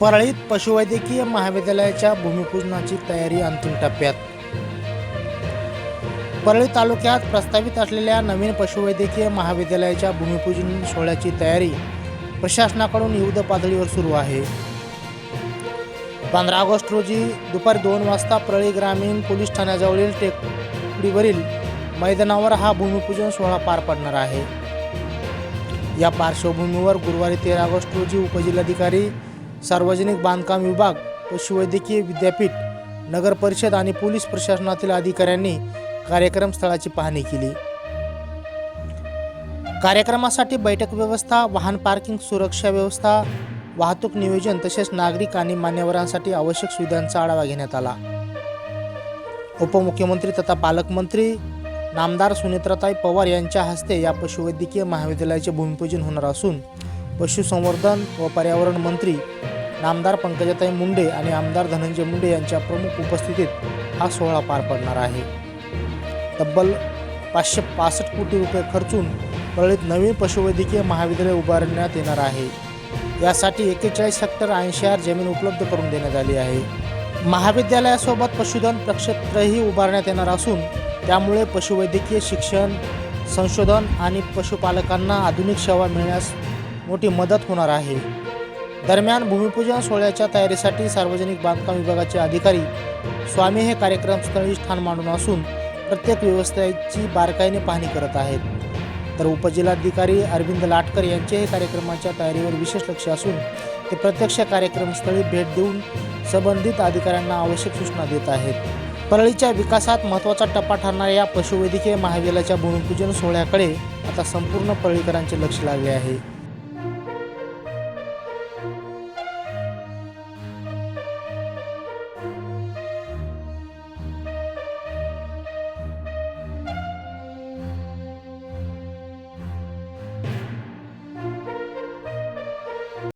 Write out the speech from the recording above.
परळीत पशुवैद्यकीय महाविद्यालयाच्या भूमिपूजनाची तयारी अंतिम टप्प्यात. परळी तालुक्यात प्रस्तावित असलेल्या नवीन पशुवैद्यकीय महाविद्यालयाच्या भूमिपूजन सोहळ्याची तयारी प्रशासनाकडून युद्ध पातळीवर सुरू आहे. 15 ऑगस्ट रोजी दुपारी 2 वाजता परळी ग्रामीण पोलीस ठाण्याजवळील टेकडीवरील मैदानावर हा भूमिपूजन सोहळा पार पडणार आहे. या पार्श्वभूमीवर गुरुवारी 13 ऑगस्ट रोजी उपजिल्हाधिकारी, सार्वजनिक बांधकाम विभाग, पशुवैद्यकीय विद्यापीठ, नगर परिषद आणि पोलीस प्रशासनातील अधिकाऱ्यांनी कार्यक्रम स्थळाची पाहणी केली. कार्यक्रमासाठी बैठक व्यवस्था, वाहन पार्किंग, सुरक्षा व्यवस्था, वाहतूक नियोजन तसेच नागरिक आणि मान्यवरांसाठी आवश्यक सुविधांचा आढावा घेण्यात आला. उपमुख्यमंत्री तथा पालकमंत्री नामदार सुनेत्राताई पवार यांच्या हस्ते या पशुवैद्यकीय महाविद्यालयाचे भूमिपूजन होणार असून पशुसंवर्धन व पर्यावरण मंत्री नामदार पंकजाताई मुंडे आणि आमदार धनंजय मुंडे यांच्या प्रमुख उपस्थितीत हा सोहळा पार पडणार आहे. तब्बल 565 कोटी रुपये खर्चून परळीत नवीन पशुवैद्यकीय महाविद्यालय उभारण्यात येणार आहे. यासाठी 41 हेक्टर 80 जमीन उपलब्ध करून देण्यात आली आहे. महाविद्यालयासोबत पशुधन प्रक्षेत्रही उभारण्यात येणार असून त्यामुळे पशुवैद्यकीय शिक्षण, संशोधन आणि पशुपालकांना आधुनिक सेवा मिळण्यास मोठी मदत होणार आहे. दरम्यान भूमिपूजन सोहळ्याच्या तयारीसाठी सार्वजनिक बांधकाम विभागाचे अधिकारी स्वामी हे कार्यक्रमस्थळी स्थान मांडून असून प्रत्येक व्यवस्थेची बारकाईने पाहणी करत आहेत. तर उपजिल्हाधिकारी अरविंद लाटकर यांचेही कार्यक्रमाच्या तयारीवर विशेष लक्ष असून ते प्रत्यक्ष कार्यक्रमस्थळी भेट देऊन संबंधित अधिकाऱ्यांना आवश्यक सूचना देत आहेत. परळीच्या विकासात महत्त्वाचा टप्पा ठरणाऱ्या या पशुवैद्यकीय महाविद्यालयाच्या भूमिपूजन सोहळ्याकडे आता संपूर्ण परळीकरांचे लक्ष लागले आहे.